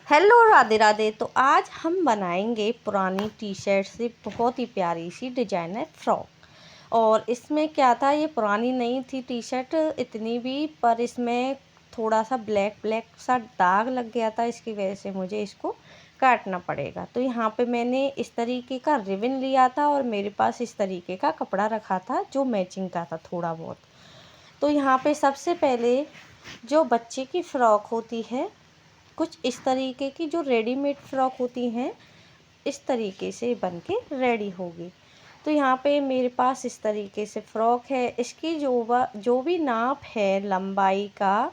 Hello Radhe Radhe. तो आज हम बनाएंगे पुरानी टी शर्ट से बहुत ही प्यारी सी डिजाइनर फ्रॉक। और इसमें क्या था, ये पुरानी नहीं थी टी शर्ट इतनी भी, पर इसमें थोड़ा सा ब्लैक ब्लैक सा दाग लग गया था, इसकी वजह से मुझे इसको काटना पड़ेगा। तो यहाँ पे मैंने इस तरीके का रिबन लिया था और मेरे पास इस तरीके का कपड़ा रखा था जो मैचिंग का था थोड़ा बहुत। तो यहाँ पे सबसे पहले जो बच्चे की फ़्रॉक होती है, कुछ इस तरीके की जो रेडीमेड फ़्रॉक होती हैं, इस तरीके से बन के रेडी होगी। तो यहाँ पे मेरे पास इस तरीके से फ़्रॉक है। इसकी जो भी नाप है लंबाई का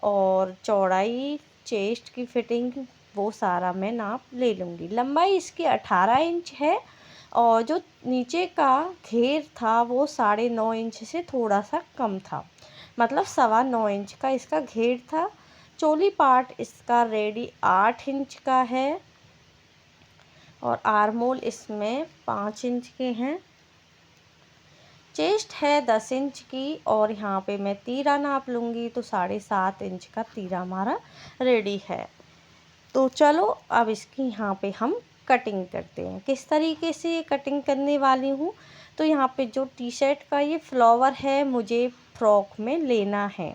और चौड़ाई, चेस्ट की फिटिंग, वो सारा मैं नाप ले लूँगी। लंबाई इसकी 18 इंच है और जो नीचे का घेर था वो 9.5 इंच से थोड़ा सा कम था, मतलब 9.25 इंच का इसका घेर था। चोली पार्ट इसका रेडी 8 इंच का है और आर्मोल इसमें 5 इंच के हैं। चेस्ट है 10 इंच की और यहाँ पे मैं तीरा नाप लूँगी, तो 7.5 इंच का तीरा हमारा रेडी है। तो चलो अब इसकी यहाँ पे हम कटिंग करते हैं। किस तरीके से ये कटिंग करने वाली हूँ, तो यहाँ पे जो टी शर्ट का ये फ्लावर है मुझे फ्रॉक में लेना है।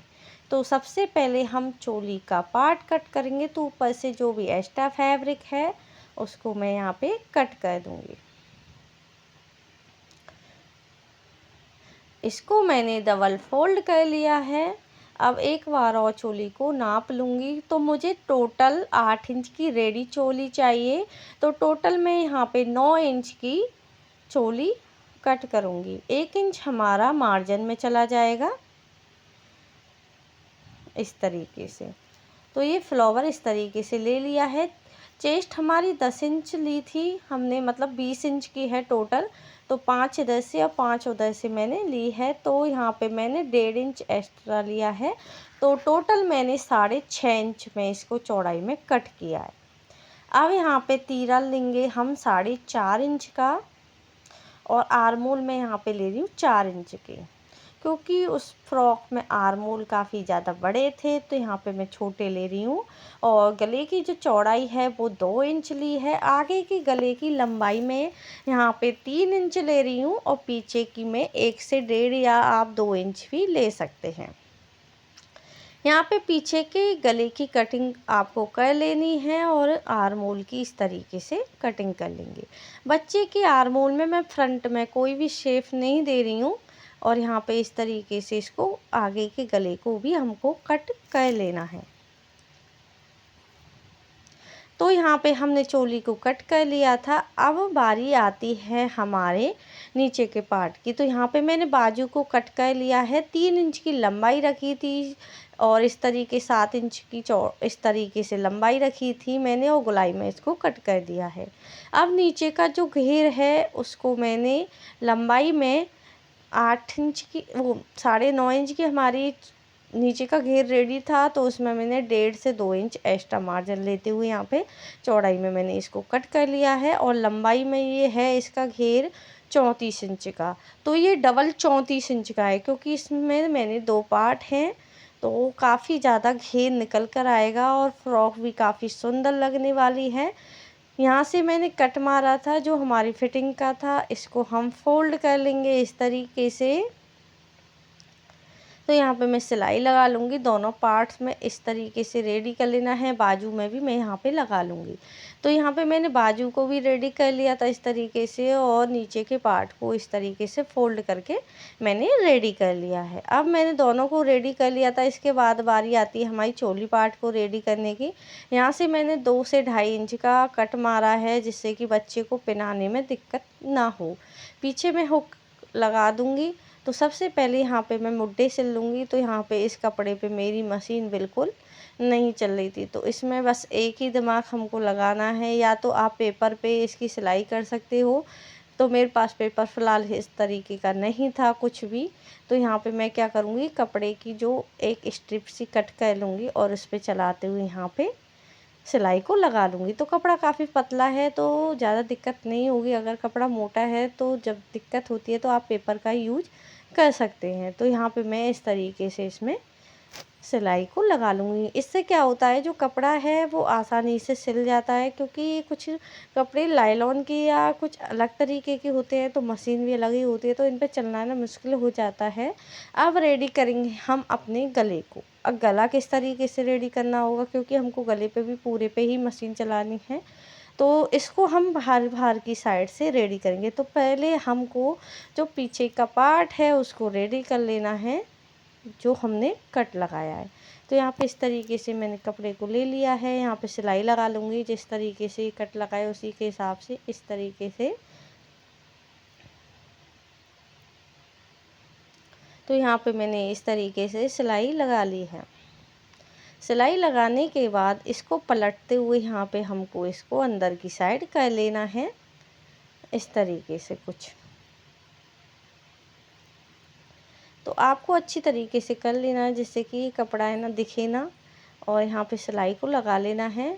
तो सबसे पहले हम चोली का पार्ट कट करेंगे। तो ऊपर से जो भी एक्स्ट्रा फैब्रिक है उसको मैं यहाँ पे कट कर दूँगी। इसको मैंने डबल फोल्ड कर लिया है। अब एक बार और चोली को नाप लूँगी। तो मुझे टोटल 8 इंच की रेडी चोली चाहिए, तो टोटल मैं यहाँ पे 9 इंच की चोली कट करूँगी। 1 इंच हमारा मार्जिन में चला जाएगा इस तरीके से। तो ये फ्लावर इस तरीके से ले लिया है। चेस्ट हमारी 10 इंच ली थी हमने, मतलब 20 इंच की है टोटल। तो 5 इधर से और 5 उधर से मैंने ली है। तो यहाँ पे मैंने 1.5 इंच एक्स्ट्रा लिया है। तो टोटल मैंने 6.5 इंच में इसको चौड़ाई में कट किया है। अब यहाँ पे तीरा लेंगे हम 4.5 इंच का और आर्मोल में यहाँ पे ले रही हूँ 4 इंच के, क्योंकि उस फ्रॉक में आर्मोल काफ़ी ज़्यादा बड़े थे तो यहाँ पे मैं छोटे ले रही हूँ। और गले की जो चौड़ाई है वो 2 इंच ली है। आगे की गले की लंबाई में यहाँ पे 3 इंच ले रही हूँ और पीछे की मैं 1 से 1.5 या आप 2 इंच भी ले सकते हैं। यहाँ पे पीछे के गले की कटिंग आपको कर लेनी है और आर्मोल की इस तरीके से कटिंग कर लेंगे। बच्चे की आर्मोल में मैं फ्रंट में कोई भी शेप नहीं दे रही हूँ और यहाँ पे इस तरीके से इसको आगे के गले को भी हमको कट कर लेना है। तो यहाँ पे हमने चोली को कट कर लिया था। अब बारी आती है हमारे नीचे के पार्ट की। तो यहाँ पे मैंने बाजू को कट कर लिया है। 3 इंच की लंबाई रखी थी और इस तरीके 7 इंच की इस तरीके से लंबाई रखी थी मैंने और गोलाई में इसको कट कर दिया है। अब नीचे का जो घेर है उसको मैंने लंबाई में 8 इंच की, वो 9.5 इंच की हमारी नीचे का घेर रेडी था, तो उसमें मैंने 1.5 से 2 इंच एक्स्ट्रा मार्जिन लेते हुए यहाँ पे चौड़ाई में मैंने इसको कट कर लिया है। और लंबाई में ये है इसका घेर 34 इंच का। तो ये डबल 34 इंच का है, क्योंकि इसमें मैंने 2 पार्ट हैं तो काफ़ी ज़्यादा घेर निकल कर आएगा और फ्रॉक भी काफ़ी सुंदर लगने वाली है। यहाँ से मैंने कट मारा था जो हमारी फिटिंग का था, इसको हम फोल्ड कर लेंगे इस तरीके से। तो यहाँ पे मैं सिलाई लगा लूँगी दोनों पार्ट्स में, इस तरीके से रेडी कर लेना है। बाजू में भी मैं यहाँ पे लगा लूँगी। तो यहाँ पे मैंने बाजू को भी रेडी कर लिया था इस तरीके से और नीचे के पार्ट को इस तरीके से फोल्ड करके मैंने रेडी कर लिया है। अब मैंने दोनों को रेडी कर लिया था। इसके बाद बारी आती है हमारी चोली पार्ट को रेडी करने की। यहाँ से मैंने 2 से 2.5 इंच का कट मारा है, जिससे कि बच्चे को पहनाने में दिक्कत ना हो। पीछे मैं हुक लगा दूँगी। तो सबसे पहले यहाँ पे मैं मुड्डे सिल लूँगी। तो यहाँ पे इस कपड़े पे मेरी मशीन बिल्कुल नहीं चल रही थी, तो इसमें बस एक ही दिमाग हमको लगाना है, या तो आप पेपर पे इसकी सिलाई कर सकते हो। तो मेरे पास पेपर फ़िलहाल इस तरीके का नहीं था कुछ भी। तो यहाँ पे मैं क्या करूँगी, कपड़े की जो एक स्ट्रिप सी कट कर लूँगी और उस पर चलाते हुए यहाँ पे सिलाई को लगा लूँगी। तो कपड़ा काफ़ी पतला है तो ज़्यादा दिक्कत नहीं होगी। अगर कपड़ा मोटा है तो जब दिक्कत होती है तो आप पेपर का यूज कर सकते हैं। तो यहाँ पे मैं इस तरीके से इसमें सिलाई को लगा लूँगी। इससे क्या होता है, जो कपड़ा है वो आसानी से सिल जाता है, क्योंकि कुछ कपड़े लाइलॉन के या कुछ अलग तरीके के होते हैं, तो मशीन भी अलग ही होती है, तो इन पे चलना ना मुश्किल हो जाता है। अब रेडी करेंगे हम अपने गले को। अब गला किस तरीके से रेडी करना होगा, क्योंकि हमको गले पे भी पूरे पे ही मशीन चलानी है, तो इसको हम बाहर बाहर की साइड से रेडी करेंगे। तो पहले हमको जो पीछे का पार्ट है उसको रेडी कर लेना है, जो हमने कट लगाया है। तो यहाँ पे इस तरीके से मैंने कपड़े को ले लिया है। यहाँ पे सिलाई लगा लूँगी, जिस तरीके से कट लगाए उसी के हिसाब से इस तरीके से। तो यहाँ पे मैंने इस तरीके से सिलाई लगा ली है। सिलाई लगाने के बाद इसको पलटते हुए यहाँ पे हमको इसको अंदर की साइड कर लेना है, इस तरीके से कुछ। तो आपको अच्छी तरीके से कर लेना है, जिससे कि कपड़ा है ना दिखे ना। और यहाँ पे सिलाई को लगा लेना है।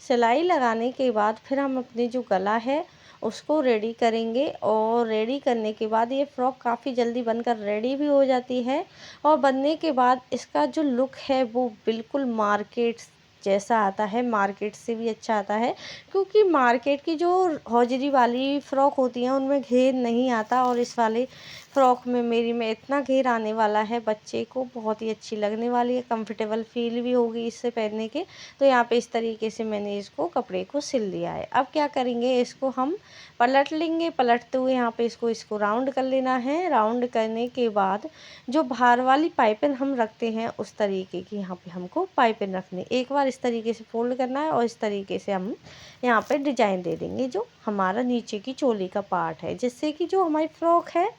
सिलाई लगाने के बाद फिर हम अपनी जो गला है उसको रेडी करेंगे, और रेडी करने के बाद ये फ्रॉक काफ़ी जल्दी बनकर रेडी भी हो जाती है। और बनने के बाद इसका जो लुक है वो बिल्कुल मार्केट जैसा आता है, मार्केट से भी अच्छा आता है, क्योंकि मार्केट की जो हौजरी वाली फ़्रॉक होती हैं उनमें घेर नहीं आता, और इस वाले फ़्रॉक में मेरी में इतना घेर आने वाला है, बच्चे को बहुत ही अच्छी लगने वाली है, कंफर्टेबल फील भी होगी इससे पहनने के। तो यहाँ पे इस तरीके से मैंने इसको कपड़े को सिल लिया है। अब क्या करेंगे, इसको हम पलट लेंगे। पलटते हुए यहाँ पे इसको राउंड कर लेना है। राउंड करने के बाद जो बाहर वाली पाइपिंग हम रखते हैं उस तरीके की यहाँ पे हमको पाइपिंग रखनी। एक बार इस तरीके से फोल्ड करना है, और इस तरीके से हम यहाँ पे डिजाइन दे देंगे जो हमारा नीचे की चोली का पार्ट है, जिससे कि जो हमारी फ्रॉक है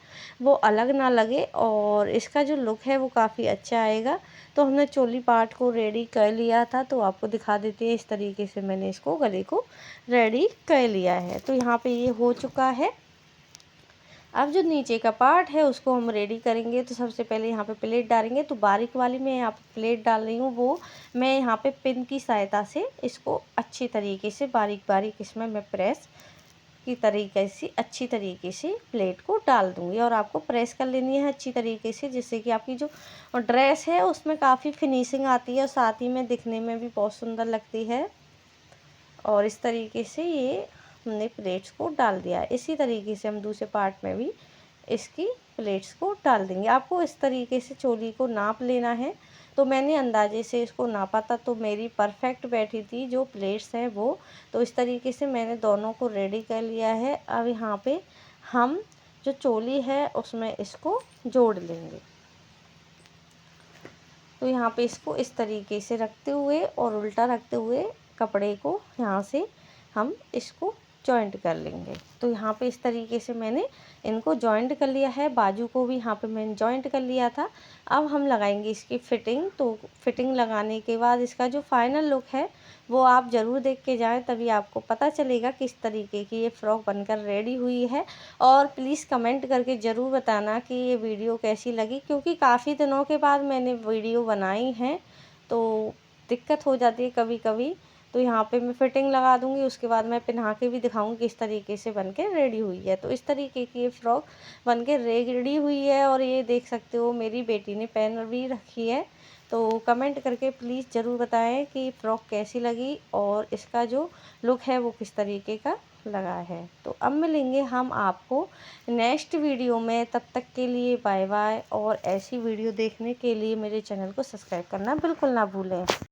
वो अलग ना लगे, और इसका जो लुक है वो काफ़ी अच्छा आएगा। तो हमने चोली पार्ट को रेडी कर लिया था, तो आपको दिखा देते हैं। इस तरीके से मैंने इसको गले को रेडी कर लिया है। तो यहाँ पे ये हो चुका है। अब जो नीचे का पार्ट है उसको हम रेडी करेंगे। तो सबसे पहले यहाँ पे प्लेट डालेंगे। तो बारीक वाली मैं यहाँ पे प्लेट डाल रही हूँ, वो मैं यहाँ पे पिन की सहायता से इसको अच्छी तरीके से बारीक बारीक इसमें मैं प्रेस की तरीके से अच्छी तरीके से प्लेट को डाल दूँगी। और आपको प्रेस कर लेनी है अच्छी तरीके से, जिससे कि आपकी जो ड्रेस है उसमें काफ़ी फिनिशिंग आती है, और साथ ही में दिखने में भी बहुत सुंदर लगती है। और इस तरीके से ये हमने प्लेट्स को डाल दिया। इसी तरीके से हम दूसरे पार्ट में भी इसकी प्लेट्स को डाल देंगे। आपको इस तरीके से चोली को नाप लेना है। तो मैंने अंदाजे से इसको नापा था, तो मेरी परफेक्ट बैठी थी जो प्लेट्स हैं वो। तो इस तरीके से मैंने दोनों को रेडी कर लिया है। अब यहाँ पे हम जो चोली है उसमें इसको जोड़ लेंगे। तो यहाँ पे इसको इस तरीके से रखते हुए और उल्टा रखते हुए कपड़े को यहाँ से हम इसको जॉइंट कर लेंगे। तो यहाँ पे इस तरीके से मैंने इनको जॉइंट कर लिया है। बाजू को भी यहाँ पे मैंने जॉइंट कर लिया था। अब हम लगाएंगे इसकी फिटिंग। तो फिटिंग लगाने के बाद इसका जो फाइनल लुक है वो आप ज़रूर देख के जाएं, तभी आपको पता चलेगा किस तरीके की ये फ़्रॉक बनकर रेडी हुई है। और प्लीज़ कमेंट करके ज़रूर बताना कि ये वीडियो कैसी लगी, क्योंकि काफ़ी दिनों के बाद मैंने वीडियो बनाई है, तो दिक्कत हो जाती है कभी कभी। तो यहाँ पे मैं फिटिंग लगा दूँगी, उसके बाद मैं पहना के भी दिखाऊँगी किस तरीके से बन के रेडी हुई है। तो इस तरीके की ये फ़्रॉक बन के रेडी हुई है, और ये देख सकते हो मेरी बेटी ने पहन भी रखी है। तो कमेंट करके प्लीज़ ज़रूर बताएं कि फ़्रॉक कैसी लगी, और इसका जो लुक है वो किस तरीके का लगा है। तो अब मिलेंगे हम आपको नेक्स्ट वीडियो में। तब तक के लिए बाय बाय, और ऐसी वीडियो देखने के लिए मेरे चैनल को सब्सक्राइब करना बिल्कुल ना भूलें।